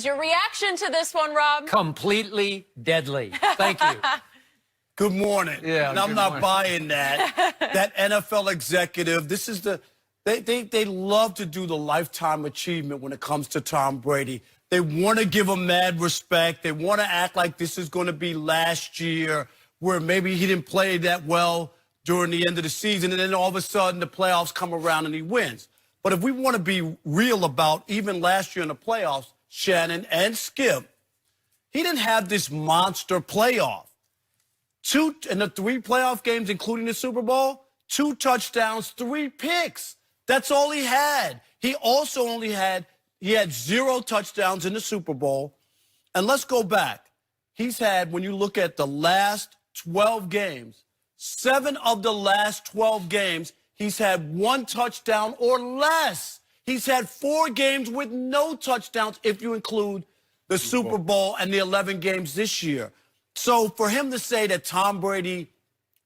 is your reaction to this one, Rob? Completely deadly. Thank you. Good morning. Yeah, and I'm good not morning. buying that. That NFL executive, this is they love to do the lifetime achievement when it comes to Tom Brady. They want to give him mad respect. They want to act like this is going to be last year where maybe he didn't play that well during the end of the season, and then all of a sudden the playoffs come around and he wins. But if we want to be real about even last year in the playoffs, Shannon and Skip, he didn't have this monster playoff. In the 3 playoff games, including the Super Bowl, 2 touchdowns, 3 picks. That's all he had. He also had 0 touchdowns in the Super Bowl. And let's go back. He's had, when you look at the last 12 games, 7 of the last 12 games, he's had 1 touchdown or less. He's had 4 games with no touchdowns if you include the Super Bowl and the 11 games this year. So for him to say that Tom Brady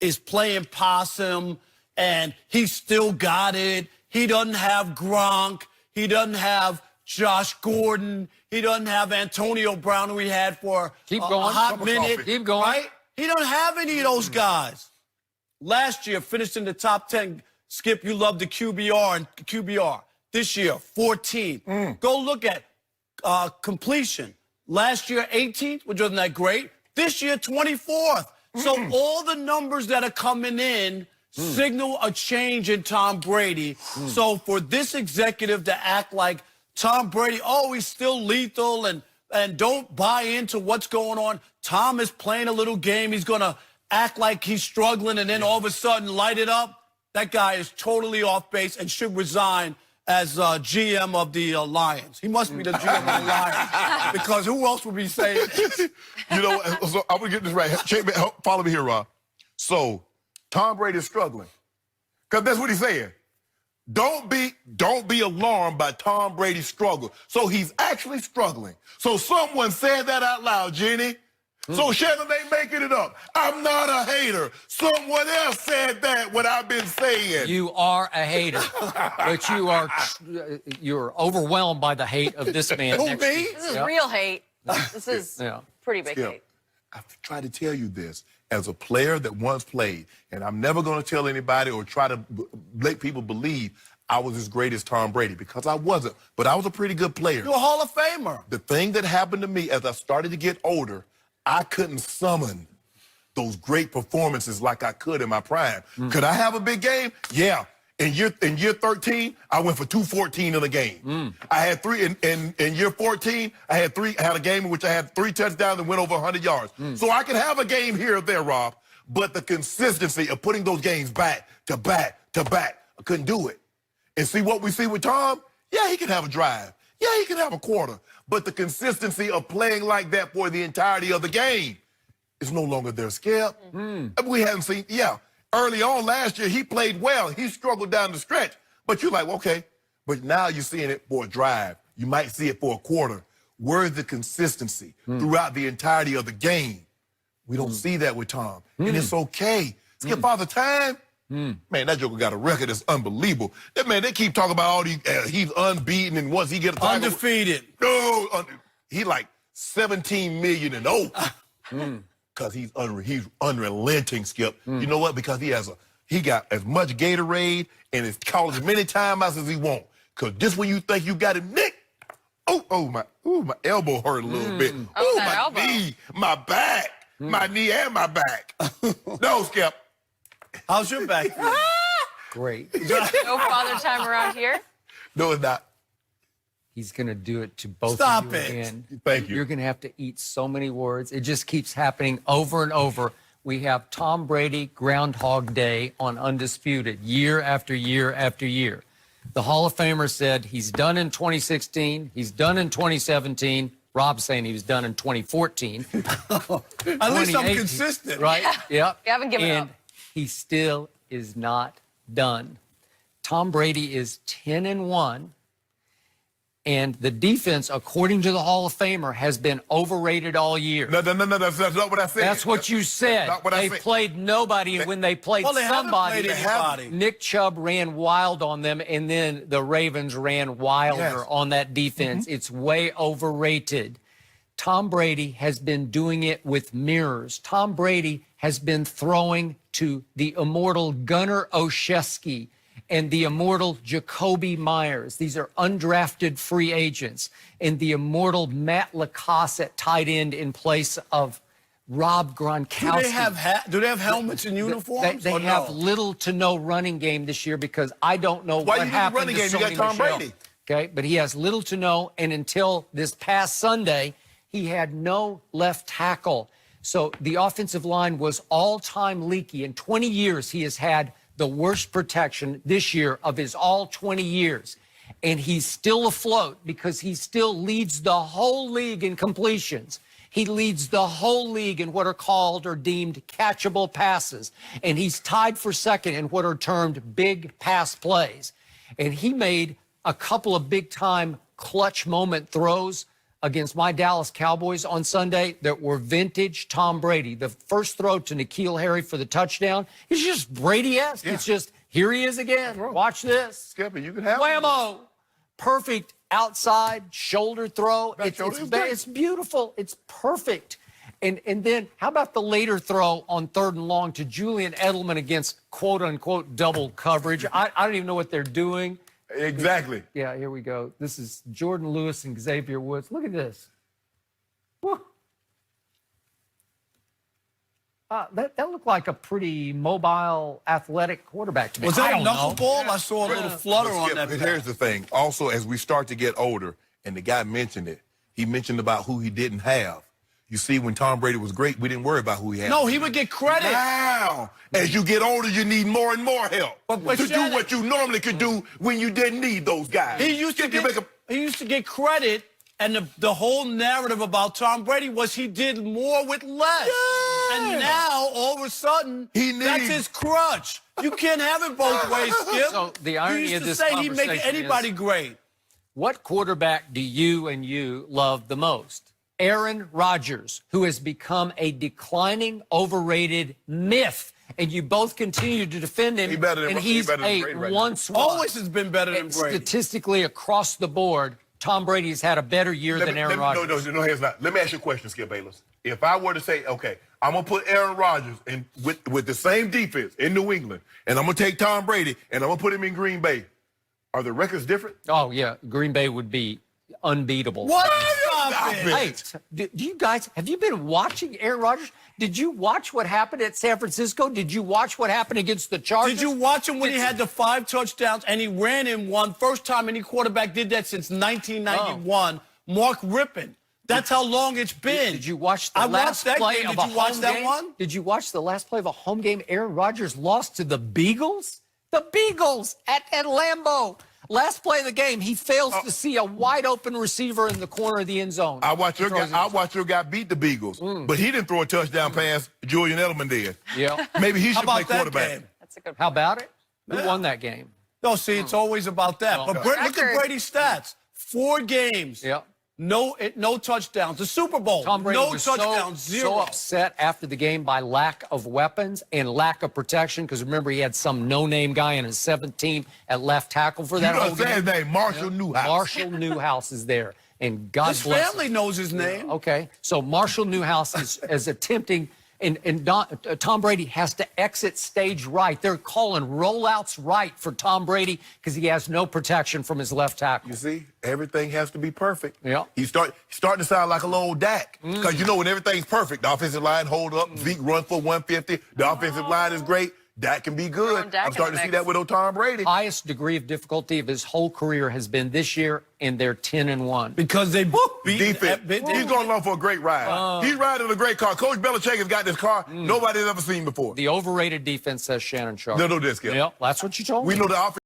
is playing possum and he still got it, he doesn't have Gronk, he doesn't have Josh Gordon, he doesn't have Antonio Brown, who he had for a hot minute. Keep going. Right? He doesn't have any of those guys. Last year, finished in the top 10. Skip, you love the QBR. This year, 14th. Go look at completion. Last year, 18th, which wasn't that great. This year, 24th. So all the numbers that are coming in signal a change in Tom Brady. So for this executive to act like Tom Brady, oh, he's still lethal and don't buy into what's going on. Tom is playing a little game. He's going to act like he's struggling and then all of a sudden light it up. That guy is totally off base and should resign as GM of the Lions. He must be the GM of the Lions because who else would be saying this? You know, so I'm going to get this right. Follow me here, Rob. So Tom Brady is struggling because that's what he's saying. Don't be alarmed by Tom Brady's struggle. So he's actually struggling. So someone said that out loud, Jenny. So Shannon ain't making it up. I'm not a hater. Someone else said that what I've been saying. You are a hater, but you're overwhelmed by the hate of this man. Who, me? This is real hate. This is pretty big hate. I've tried to tell you this as a player that once played, and I'm never going to tell anybody or try to make people believe I was as great as Tom Brady because I wasn't, but I was a pretty good player. You're a Hall of Famer. The thing that happened to me as I started to get older, I couldn't summon those great performances like I could in my prime. Could I have a big game? Yeah. In year 13, I went for 214 in a game. I had 3 in year 14. I had a game in which I had 3 touchdowns and went over 100 yards. So I could have a game here or there, Rob, but the consistency of putting those games back to back to back, I couldn't do it. And see what we see with Tom? Yeah, he can have a drive. Yeah, he can have a quarter. But the consistency of playing like that for the entirety of the game is no longer there, Skip. We haven't seen, early on last year, he played well. He struggled down the stretch. But you're like, okay. But now you're seeing it for a drive. You might see it for a quarter. Where's the consistency throughout the entirety of the game? We don't see that with Tom. And it's okay. Skip Father Time. Man, that joker got a record that's unbelievable. That man, they keep talking about all these, he's unbeaten, and once he get a title, Undefeated. No, he like 17 million and over. Because he's unrelenting, Skip. You know what? Because he got as much Gatorade and has called as many timeouts as he wants. Because just when you think you got him nicked, my elbow hurt a little bit. My elbow. knee, my back, my knee and my back. No, Skip. How's your back? Great. No father time around here. No, it's not. He's going to do it to both Stop of you it. again. Thank you. You're going to have to eat so many words. It just keeps happening over and over. We have Tom Brady Groundhog Day on Undisputed year after year after year. The Hall of Famer said he's done in 2016. He's done in 2017. Rob's saying he was done in 2014. At least I'm consistent. Right? Yep. You haven't given up. He still is not done. Tom Brady is 10-1. And the defense, according to the Hall of Famer, has been overrated all year. No, that's not what I said. That's what you said. Not what I They said. played nobody, and when they played Well, they haven't somebody, played anybody. Nick Chubb ran wild on them, and then the Ravens ran wilder Yes. on that defense. It's way overrated. Tom Brady has been doing it with mirrors. Tom Brady has been throwing to the immortal Gunnar Olszewski and the immortal Jacoby Myers. These are undrafted free agents. And the immortal Matt Lacoste at tight end in place of Rob Gronkowski. Do they have helmets and uniforms? They or have no? little to no running game this year because I don't know Why what you need happened running to game? You Sony got Tom Michel. Brady. Okay, but he has little to no, and until this past Sunday, he had no left tackle. So the offensive line was all-time leaky. In 20 years, he has had the worst protection this year of his all 20 years. And he's still afloat because he still leads the whole league in completions. He leads the whole league in what are called or deemed catchable passes. And he's tied for second in what are termed big pass plays. And he made a couple of big-time clutch moment throws against my Dallas Cowboys on Sunday that were vintage Tom Brady. The first throw to N'Keal Harry for the touchdown is just Brady-esque. Yeah. It's just, here he is again. Watch this. Skipper, you can have Whammo. Perfect outside shoulder throw. That shoulder is great. It's beautiful. It's perfect. And then how about the later throw on 3rd and long to Julian Edelman against quote-unquote double coverage? I don't even know what they're doing. Exactly. Yeah, here we go. This is Jordan Lewis and Xavier Woods. Look at this. Whew. That looked like a pretty mobile, athletic quarterback to me. Was I that a don't knuckle know. ball? I saw a little flutter But on Skip, that. but here's the thing. Also, as we start to get older, and the guy mentioned it, he mentioned about who he didn't have. You see, when Tom Brady was great, we didn't worry about who he had. No, he would get credit. Now, as you get older, you need more and more help But to Shannon- do what you normally could do when you didn't need those guys. He used to You make a- he used to get credit, and the whole narrative about Tom Brady was he did more with less. Yeah. And now, all of a sudden, that's his crutch. You can't have it both ways, Skip. So the irony you of used this to say he'd make conversation anybody is- great. What quarterback do you love the most? Aaron Rodgers, who has become a declining, overrated myth. And you both continue to defend him. He better than- and he he's better than a Brady right now. once Always has been better than And Brady. statistically, across the board, Tom Brady's had a better year than Aaron Rodgers. No, here's not. Let me ask you a question, Skip Bayless. If I were to say, okay, I'm going to put Aaron Rodgers in with the same defense in New England, and I'm going to take Tom Brady, and I'm going to put him in Green Bay, are the records different? Oh, yeah. Green Bay would be unbeatable. What? Stop it. Hey, do you guys, have you been watching Aaron Rodgers? Did you watch what happened at San Francisco? Did you watch what happened against the Chargers? Did you watch him when he had the 5 touchdowns and he ran in one? First time any quarterback did that since 1991. Mark Rippon. That's how long it's been. Did you watch the I last watched that play game. of Did a you watch home that game? one? Did you watch the last play of a home game? Aaron Rodgers lost to the Beagles? The Beagles at Lambeau. Last play of the game, he fails to see a wide open receiver in the corner of the end zone. I watched your guy beat the Beagles, but he didn't throw a touchdown pass. Julian Edelman did. Yeah. Maybe he How should play about that quarterback. game? That's a good How about it? Who won that game? No, see, it's always about that. Oh, But okay. look at Record. Brady's stats. 4 games. Yeah. No touchdowns. The Super Bowl. Tom Brady no was touchdowns. so 0. upset after the game by lack of weapons and lack of protection because remember he had some no-name guy in his 7th team at left tackle for You that know whole what his game. name? Marshall Newhouse. Marshall Newhouse is there, and God His bless family him. knows his name. Okay, so Marshall Newhouse is attempting, and Tom Brady has to exit stage right. They're calling rollouts right for Tom Brady because he has no protection from his left tackle. You see, everything has to be perfect. Yeah. He's starting to sound like a little old Dak. Because you know when everything's perfect, the offensive line hold up, Zeke run for 150, the offensive line is great, Dak can be good. Throwing Dak I'm starting in to the see mix. that with old Tom Brady. Highest degree of difficulty of his whole career has been this year, and they're 10-1. Because they beat Defense. He's going along for a great ride. He's riding a great car. Coach Belichick has got this car nobody's ever seen before. The overrated defense, says Shannon Sharp. No, this, Skip. Yeah, that's what you told me. We know the offense.